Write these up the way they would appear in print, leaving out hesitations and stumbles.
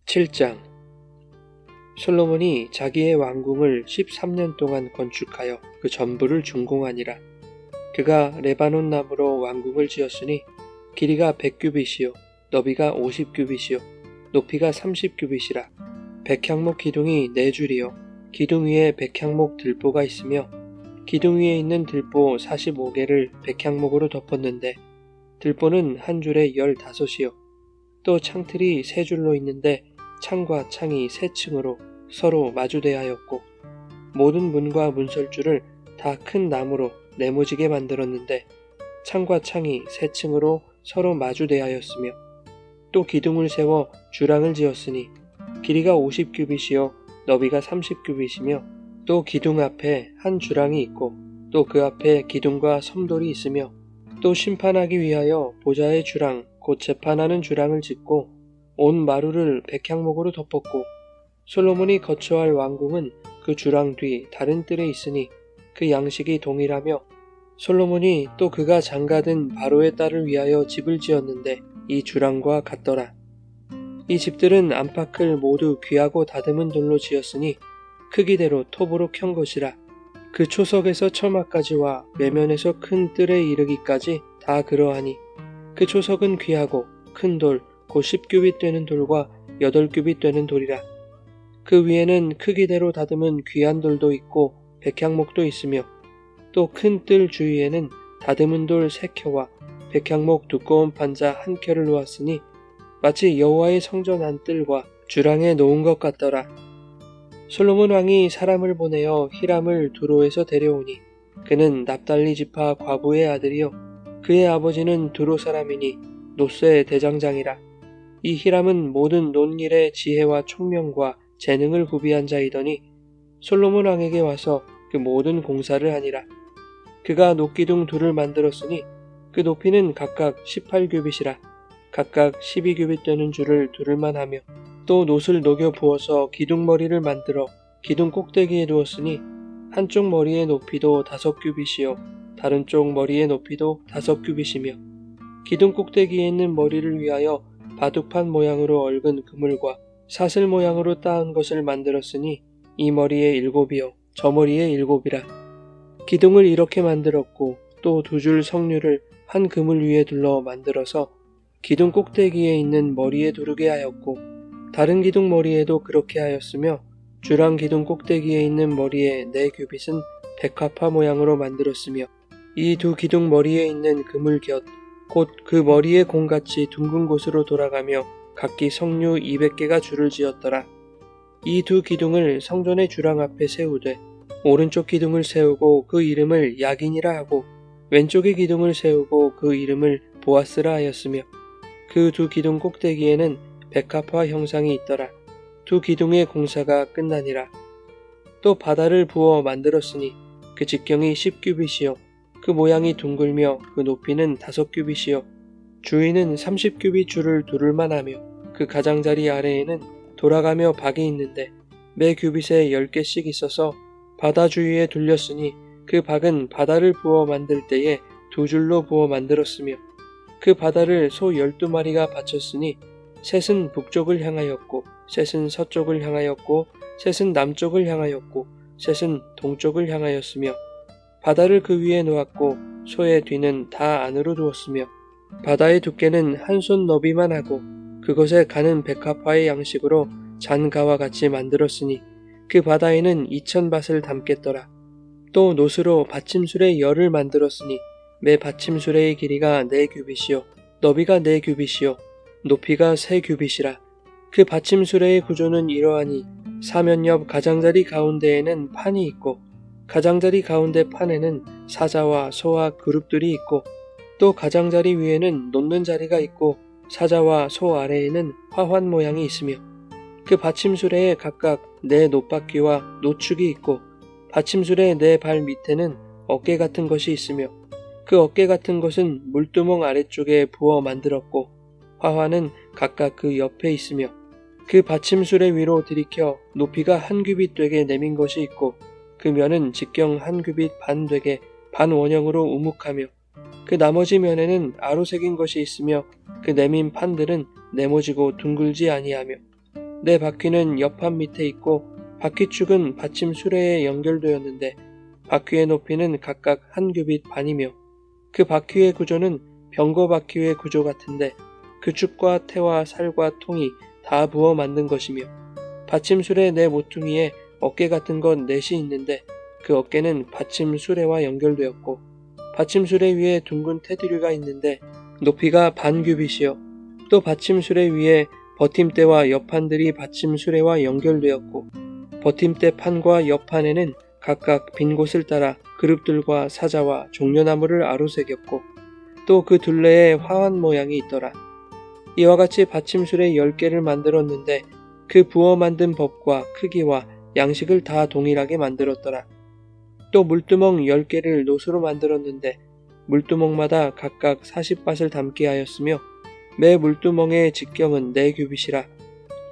7장 솔로몬이 자기의 왕궁을 13년 동안 건축하여 그 전부를 준공하니라. 그가 레바논 나무로 왕궁을 지었으니 길이가 100규빗이요 너비가 50규빗이요 높이가 30규빗이라. 백향목 기둥이 4줄이요 기둥 위에 백향목 들보가 있으며 기둥 위에 있는 들보 45개를 백향목으로 덮었는데 들보는 한 줄에 15이요 또 창틀이 3줄로 있는데 창과 창이 3층으로 서로 마주대하였고 모든 문과 문설주를 다 큰 나무로 네모지게 만들었는데 창과 창이 3층으로 서로 마주대하였으며 또 기둥을 세워 주랑을 지었으니 길이가 50규빗이요 너비가 30규빗이며 또 기둥 앞에 한 주랑이 있고 또 그 앞에 기둥과 섬돌이 있으며 또 심판하기 위하여 보좌의 주랑 곧 재판하는 주랑을 짓고 온 마루를 백향목으로 덮었고 솔로몬이 거처할 왕궁은 그 주랑 뒤 다른 뜰에 있으니 그 양식이 동일하며 솔로몬이 또 그가 장가든 바로의 딸을 위하여 집을 지었는데 이 주랑과 같더라. 이 집들은 안팎을 모두 귀하고 다듬은 돌로 지었으니 크기대로 톱으로 켠 것이라. 그 초석에서 처마까지와 외면에서 큰 뜰에 이르기까지 다 그러하니 그 초석은 귀하고 큰 돌 곧 10규빗 되는 돌과 8규빗 되는 돌이라. 그 위에는 크기대로 다듬은 귀한 돌도 있고 백향목도 있으며 또 큰 뜰 주위에는 다듬은 돌 3켜와 백향목 두꺼운 판자 1켜를 놓았으니 마치 여호와의 성전 안뜰과 주랑에 놓은 것 같더라. 솔로몬 왕이 사람을 보내어 히람을 두로에서 데려오니 그는 납달리 지파 과부의 아들이요 그의 아버지는 두로 사람이니 노스의 대장장이라. 이 히람은 모든 논일의 지혜와 총명과 재능을 구비한 자이더니 솔로몬 왕에게 와서 그 모든 공사를 하니라. 그가 녹기둥 둘을 만들었으니 그 높이는 각각 18규빗이라. 각각 12규빗 되는 줄을 두를만 하며 또 놋을 녹여 부어서 기둥머리를 만들어 기둥 꼭대기에 두었으니 한쪽 머리의 높이도 5규빗이요 다른 쪽 머리의 높이도 5규빗이며 기둥 꼭대기에 있는 머리를 위하여 바둑판 모양으로 얽은 그물과 사슬 모양으로 따은 것을 만들었으니 이 머리에 7이요 저 머리에 7이라. 기둥을 이렇게 만들었고 또 2줄 석류를 한 그물 위에 둘러 만들어서 기둥 꼭대기에 있는 머리에 두르게 하였고 다른 기둥 머리에도 그렇게 하였으며 주랑 기둥 꼭대기에 있는 머리에 4규빗은 백합화 모양으로 만들었으며 이 2 기둥 머리에 있는 그물 곁 곧 그 머리의 공같이 둥근 곳으로 돌아가며 각기 석류 200개가 줄을 지었더라. 이 2 기둥을 성전의 주랑 앞에 세우되 오른쪽 기둥을 세우고 그 이름을 야긴이라 하고 왼쪽의 기둥을 세우고 그 이름을 보아스라 하였으며 그 2 기둥 꼭대기에는 백합화 형상이 있더라. 2 기둥의 공사가 끝나니라. 또 바다를 부어 만들었으니 그 직경이 10규빗이요 그 모양이 둥글며 그 높이는 5규빗이요 주위는 30규빗 줄을 두를만 하며 그 가장자리 아래에는 돌아가며 박이 있는데 매 규빗에 10개씩 있어서 바다 주위에 둘렸으니 그 박은 바다를 부어 만들 때에 2줄로 부어 만들었으며 그 바다를 소 12마리가 바쳤으니 셋은 북쪽을 향하였고 셋은 서쪽을 향하였고 셋은 남쪽을 향하였고 셋은 동쪽을 향하였으며 바다를 그 위에 놓았고 소의 뒤는 다 안으로 두었으며 바다의 두께는 한 손 너비만 하고 그것에 가는 백합화의 양식으로 잔가와 같이 만들었으니 그 바다에는 2000밭을 담겠더라. 또 놋으로 받침술의 열을 만들었으니 매 받침술의 길이가 4규빗이요 너비가 4규빗이요 높이가 3규빗이라. 그 받침술의 구조는 이러하니 사면 옆 가장자리 가운데에는 판이 있고 가장자리 가운데 판에는 사자와 소와 그룹들이 있고 또 가장자리 위에는 놓는 자리가 있고 사자와 소 아래에는 화환 모양이 있으며 그 받침술에 각각 4 놋바퀴와 노축이 있고 받침술의 4발 밑에는 어깨 같은 것이 있으며 그 어깨 같은 것은 물두멍 아래쪽에 부어 만들었고 화환은 각각 그 옆에 있으며 그 받침술의 위로 들이켜 높이가 1규빗 되게 내민 것이 있고 그 면은 직경 1규빗 반 되게 반원형으로 우묵하며 그 나머지 면에는 아로 새긴 것이 있으며 그 내민 판들은 네모지고 둥글지 아니하며 네 바퀴는 옆판 밑에 있고 바퀴축은 받침 수레에 연결되었는데 바퀴의 높이는 각각 한 규빗 반이며 그 바퀴의 구조는 병거 바퀴의 구조 같은데 그 축과 태와 살과 통이 다 부어 만든 것이며 받침 수레 네 모퉁이에 어깨 같은 건 넷이 있는데 그 어깨는 받침 수레와 연결되었고 받침 수레 위에 둥근 테두리가 있는데 높이가 반 규빗이요 또 받침 수레 위에 버팀대와 옆판들이 받침 수레와 연결되었고 버팀대 판과 옆판에는 각각 빈 곳을 따라 그룹들과 사자와 종려나무를 아로새겼고 또 그 둘레에 화환 모양이 있더라. 이와 같이 받침술에 10개를 만들었는데 그 부어 만든 법과 크기와 양식을 다 동일하게 만들었더라. 또 물두멍 10개를 노수로 만들었는데 물두멍마다 각각 40밭을 담게 하였으며 매 물두멍의 직경은 4규빗이라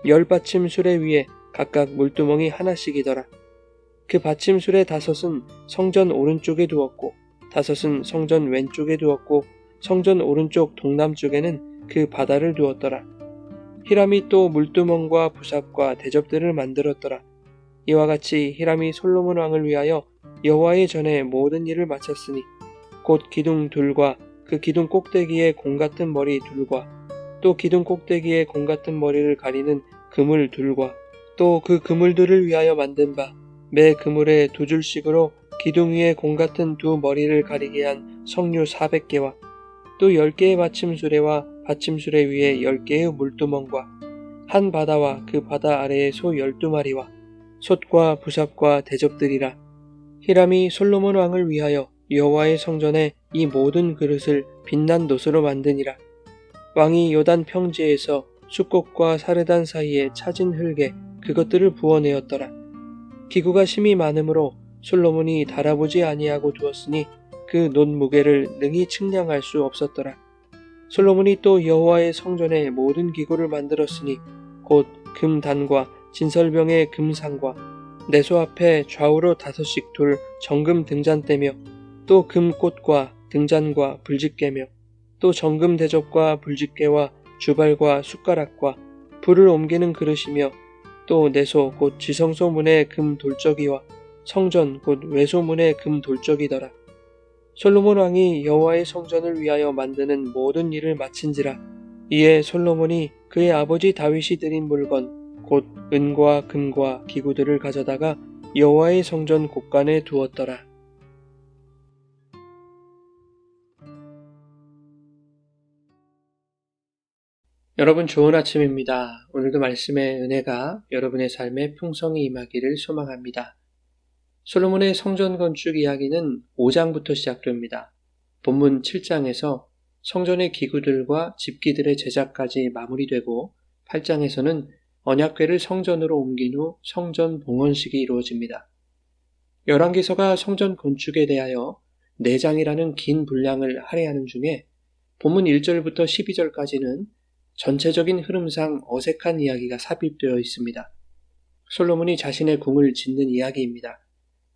10받침술에 위에 각각 물두멍이 하나씩이더라. 그 받침술의 5은 성전 오른쪽에 두었고 5은 성전 왼쪽에 두었고 성전 오른쪽 동남쪽에는 그 바다를 두었더라. 히람이 또 물두멍과 부삽과 대접들을 만들었더라. 이와 같이 히람이 솔로몬 왕을 위하여 여호와의 전에 모든 일을 마쳤으니 곧 기둥 둘과 그 기둥 꼭대기에 공 같은 머리 둘과 또 기둥 꼭대기에 공 같은 머리를 가리는 그물 둘과 또 그 그물들을 위하여 만든 바 매 그물에 2줄씩으로 기둥 위에 공 같은 2 머리를 가리게 한 석류 400개와 또 10개의 받침수레와 받침수레 위에 10개의 물두멍과 한 바다와 그 바다 아래에 소 12마리와 솥과 부삽과 대접들이라. 히람이 솔로몬 왕을 위하여 여호와의 성전에 이 모든 그릇을 빛난 노스로 만드니라. 왕이 요단 평지에서 숫꽃과 사르단 사이에 차진 흙에 그것들을 부어내었더라. 기구가 심히 많으므로 솔로몬이 달아보지 아니하고 두었으니 그 놋 무게를 능히 측량할 수 없었더라. 솔로몬이 또 여호와의 성전에 모든 기구를 만들었으니 곧 금단과 진설병의 금상과 내소 앞에 좌우로 5씩 둘 정금 등잔대며 또 금꽃과 등잔과 불집게며 또 정금 대접과 불집게와 주발과 숟가락과 불을 옮기는 그릇이며 또 내소 곧 지성소 문의 금 돌적이와 성전 곧 외소문의 금 돌적이더라. 솔로몬 왕이 여호와의 성전을 위하여 만드는 모든 일을 마친지라. 이에 솔로몬이 그의 아버지 다윗이 드린 물건 곧 은과 금과 기구들을 가져다가 여호와의 성전 곳간에 두었더라. 여러분 좋은 아침입니다. 오늘도 말씀의 은혜가 여러분의 삶에 풍성히 임하기를 소망합니다. 솔로몬의 성전 건축 이야기는 5장부터 시작됩니다. 본문 7장에서 성전의 기구들과 집기들의 제작까지 마무리되고 8장에서는 언약궤를 성전으로 옮긴 후 성전 봉헌식이 이루어집니다. 열왕기서가 성전 건축에 대하여 4장이라는 긴 분량을 할애하는 중에 본문 1절부터 12절까지는 전체적인 흐름상 어색한 이야기가 삽입되어 있습니다. 솔로몬이 자신의 궁을 짓는 이야기입니다.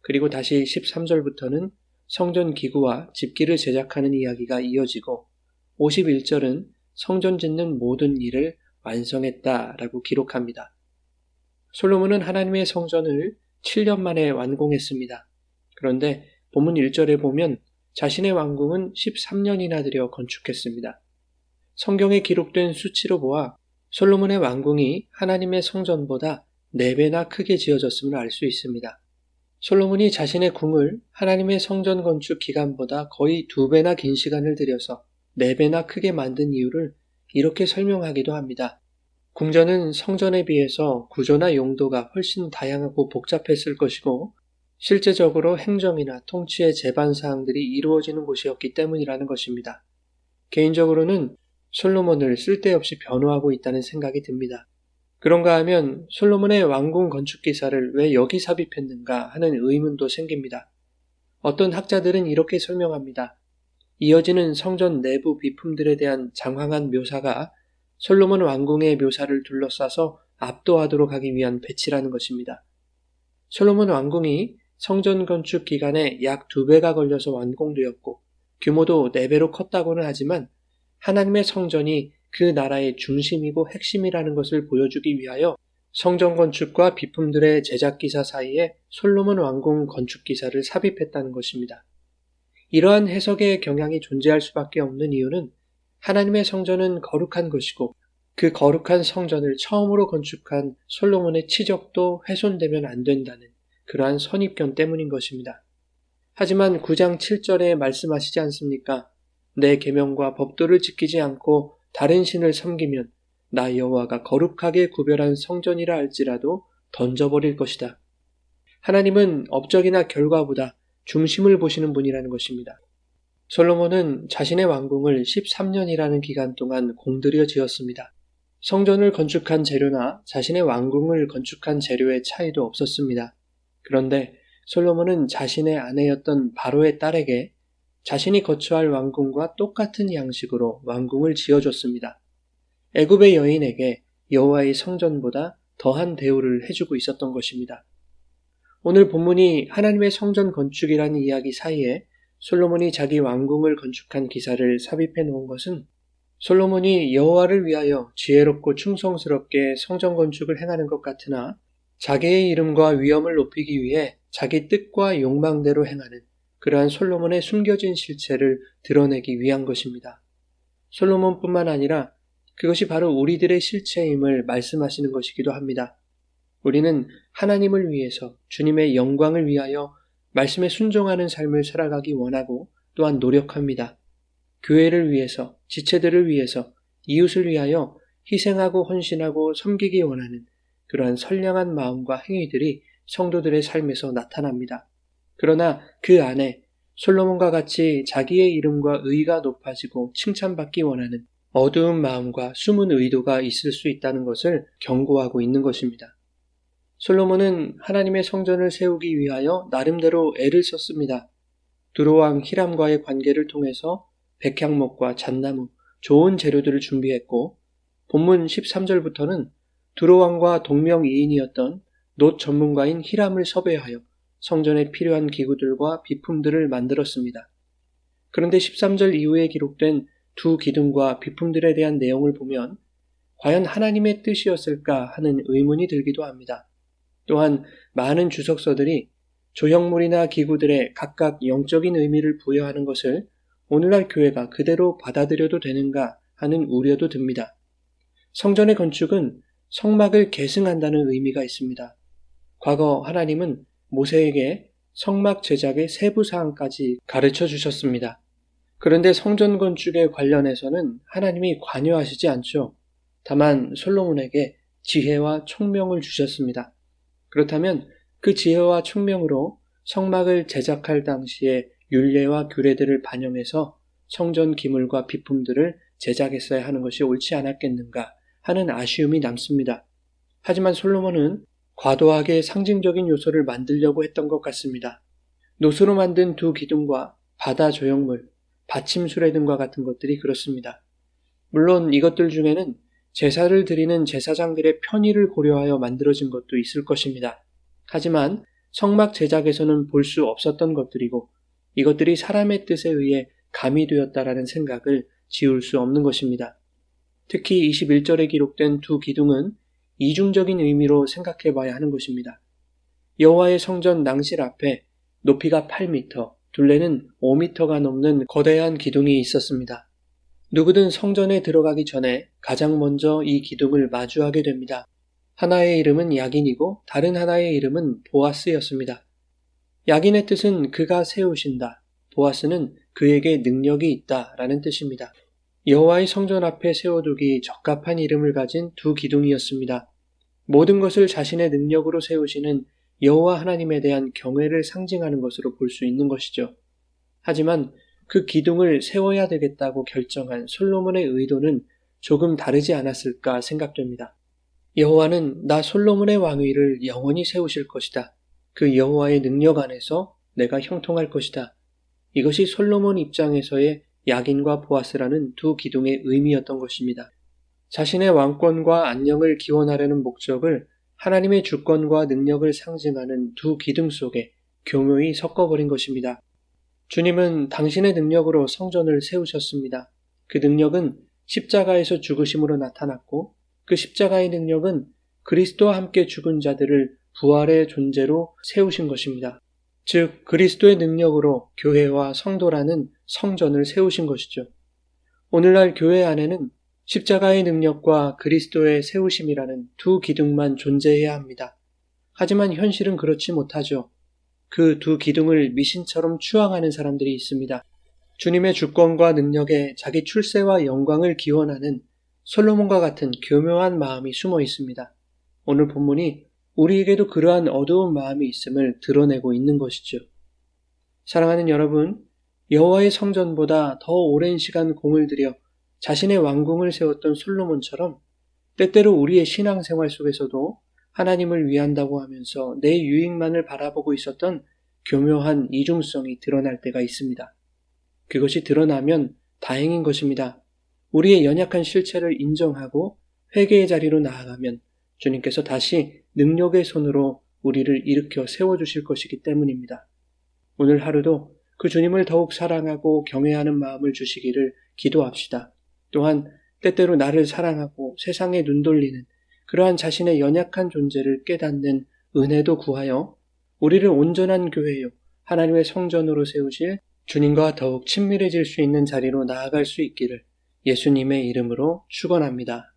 그리고 다시 13절부터는 성전 기구와 집기를 제작하는 이야기가 이어지고 51절은 성전 짓는 모든 일을 완성했다라고 기록합니다. 솔로몬은 하나님의 성전을 7년 만에 완공했습니다. 그런데 본문 1절에 보면 자신의 왕궁은 13년이나 들여 건축했습니다. 성경에 기록된 수치로 보아 솔로몬의 왕궁이 하나님의 성전보다 4배나 크게 지어졌음을 알 수 있습니다. 솔로몬이 자신의 궁을 하나님의 성전 건축 기간보다 거의 2배나 긴 시간을 들여서 4배나 크게 만든 이유를 이렇게 설명하기도 합니다. 궁전은 성전에 비해서 구조나 용도가 훨씬 다양하고 복잡했을 것이고 실제적으로 행정이나 통치의 제반 사항들이 이루어지는 곳이었기 때문이라는 것입니다. 개인적으로는 솔로몬을 쓸데없이 변호하고 있다는 생각이 듭니다. 그런가 하면 솔로몬의 왕궁 건축 기사를 왜 여기 삽입했는가 하는 의문도 생깁니다. 어떤 학자들은 이렇게 설명합니다. 이어지는 성전 내부 비품들에 대한 장황한 묘사가 솔로몬 왕궁의 묘사를 둘러싸서 압도하도록 하기 위한 배치라는 것입니다. 솔로몬 왕궁이 성전 건축 기간에 약 2배가 걸려서 완공되었고 규모도 4배로 컸다고는 하지만 하나님의 성전이 그 나라의 중심이고 핵심이라는 것을 보여주기 위하여 성전 건축과 비품들의 제작 기사 사이에 솔로몬 왕궁 건축 기사를 삽입했다는 것입니다. 이러한 해석의 경향이 존재할 수밖에 없는 이유는 하나님의 성전은 거룩한 것이고 그 거룩한 성전을 처음으로 건축한 솔로몬의 치적도 훼손되면 안 된다는 그러한 선입견 때문인 것입니다. 하지만 9장 7절에 말씀하시지 않습니까? 내 계명과 법도를 지키지 않고 다른 신을 섬기면 나 여호와가 거룩하게 구별한 성전이라 할지라도 던져버릴 것이다. 하나님은 업적이나 결과보다 중심을 보시는 분이라는 것입니다. 솔로몬은 자신의 왕궁을 13년이라는 기간 동안 공들여 지었습니다. 성전을 건축한 재료나 자신의 왕궁을 건축한 재료의 차이도 없었습니다. 그런데 솔로몬은 자신의 아내였던 바로의 딸에게 자신이 거처할 왕궁과 똑같은 양식으로 왕궁을 지어줬습니다. 애굽의 여인에게 여호와의 성전보다 더한 대우를 해주고 있었던 것입니다. 오늘 본문이 하나님의 성전 건축이라는 이야기 사이에 솔로몬이 자기 왕궁을 건축한 기사를 삽입해 놓은 것은 솔로몬이 여호와를 위하여 지혜롭고 충성스럽게 성전 건축을 행하는 것 같으나 자기의 이름과 위엄을 높이기 위해 자기 뜻과 욕망대로 행하는 그러한 솔로몬의 숨겨진 실체를 드러내기 위한 것입니다. 솔로몬뿐만 아니라 그것이 바로 우리들의 실체임을 말씀하시는 것이기도 합니다. 우리는 하나님을 위해서 주님의 영광을 위하여 말씀에 순종하는 삶을 살아가기 원하고 또한 노력합니다. 교회를 위해서, 지체들을 위해서, 이웃을 위하여 희생하고 헌신하고 섬기기 원하는 그러한 선량한 마음과 행위들이 성도들의 삶에서 나타납니다. 그러나 그 안에 솔로몬과 같이 자기의 이름과 의가 높아지고 칭찬받기 원하는 어두운 마음과 숨은 의도가 있을 수 있다는 것을 경고하고 있는 것입니다. 솔로몬은 하나님의 성전을 세우기 위하여 나름대로 애를 썼습니다. 두로왕 히람과의 관계를 통해서 백향목과 잣나무, 좋은 재료들을 준비했고 본문 13절부터는 두로왕과 동명이인이었던 놋 전문가인 히람을 섭외하여 성전에 필요한 기구들과 비품들을 만들었습니다. 그런데 13절 이후에 기록된 두 기둥과 비품들에 대한 내용을 보면 과연 하나님의 뜻이었을까 하는 의문이 들기도 합니다. 또한 많은 주석서들이 조형물이나 기구들에 각각 영적인 의미를 부여하는 것을 오늘날 교회가 그대로 받아들여도 되는가 하는 우려도 듭니다. 성전의 건축은 성막을 계승한다는 의미가 있습니다. 과거 하나님은 모세에게 성막 제작의 세부 사항까지 가르쳐 주셨습니다. 그런데 성전 건축에 관련해서는 하나님이 관여하시지 않죠. 다만 솔로몬에게 지혜와 총명을 주셨습니다. 그렇다면 그 지혜와 총명으로 성막을 제작할 당시에 율례와 규례들을 반영해서 성전 기물과 비품들을 제작했어야 하는 것이 옳지 않았겠는가 하는 아쉬움이 남습니다. 하지만 솔로몬은 과도하게 상징적인 요소를 만들려고 했던 것 같습니다. 놋으로 만든 두 기둥과 바다 조형물, 받침수레 등과 같은 것들이 그렇습니다. 물론 이것들 중에는 제사를 드리는 제사장들의 편의를 고려하여 만들어진 것도 있을 것입니다. 하지만 성막 제작에서는 볼 수 없었던 것들이고 이것들이 사람의 뜻에 의해 가미되었다라는 생각을 지울 수 없는 것입니다. 특히 21절에 기록된 두 기둥은 이중적인 의미로 생각해 봐야 하는 것입니다. 여호와의 성전 낭실 앞에 높이가 8m, 둘레는 5m가 넘는 거대한 기둥이 있었습니다. 누구든 성전에 들어가기 전에 가장 먼저 이 기둥을 마주하게 됩니다. 하나의 이름은 야긴이고 다른 하나의 이름은 보아스였습니다. 야긴의 뜻은 그가 세우신다, 보아스는 그에게 능력이 있다 라는 뜻입니다. 여호와의 성전 앞에 세워두기 적합한 이름을 가진 두 기둥이었습니다. 모든 것을 자신의 능력으로 세우시는 여호와 하나님에 대한 경외를 상징하는 것으로 볼 수 있는 것이죠. 하지만 그 기둥을 세워야 되겠다고 결정한 솔로몬의 의도는 조금 다르지 않았을까 생각됩니다. 여호와는 나 솔로몬의 왕위를 영원히 세우실 것이다. 그 여호와의 능력 안에서 내가 형통할 것이다. 이것이 솔로몬 입장에서의 야긴과 보아스라는 두 기둥의 의미였던 것입니다. 자신의 왕권과 안녕을 기원하려는 목적을 하나님의 주권과 능력을 상징하는 두 기둥 속에 교묘히 섞어버린 것입니다. 주님은 당신의 능력으로 성전을 세우셨습니다. 그 능력은 십자가에서 죽으심으로 나타났고 그 십자가의 능력은 그리스도와 함께 죽은 자들을 부활의 존재로 세우신 것입니다. 즉 그리스도의 능력으로 교회와 성도라는 성전을 세우신 것이죠. 오늘날 교회 안에는 십자가의 능력과 그리스도의 세우심이라는 두 기둥만 존재해야 합니다. 하지만 현실은 그렇지 못하죠. 그 두 기둥을 미신처럼 추앙하는 사람들이 있습니다. 주님의 주권과 능력에 자기 출세와 영광을 기원하는 솔로몬과 같은 교묘한 마음이 숨어 있습니다. 오늘 본문이 우리에게도 그러한 어두운 마음이 있음을 드러내고 있는 것이죠. 사랑하는 여러분, 여호와의 성전보다 더 오랜 시간 공을 들여 자신의 왕궁을 세웠던 솔로몬처럼 때때로 우리의 신앙생활 속에서도 하나님을 위한다고 하면서 내 유익만을 바라보고 있었던 교묘한 이중성이 드러날 때가 있습니다. 그것이 드러나면 다행인 것입니다. 우리의 연약한 실체를 인정하고 회개의 자리로 나아가면 주님께서 다시 능력의 손으로 우리를 일으켜 세워주실 것이기 때문입니다. 오늘 하루도 그 주님을 더욱 사랑하고 경외하는 마음을 주시기를 기도합시다. 또한 때때로 나를 사랑하고 세상에 눈 돌리는 그러한 자신의 연약한 존재를 깨닫는 은혜도 구하여 우리를 온전한 교회요 하나님의 성전으로 세우실 주님과 더욱 친밀해질 수 있는 자리로 나아갈 수 있기를 예수님의 이름으로 축원합니다.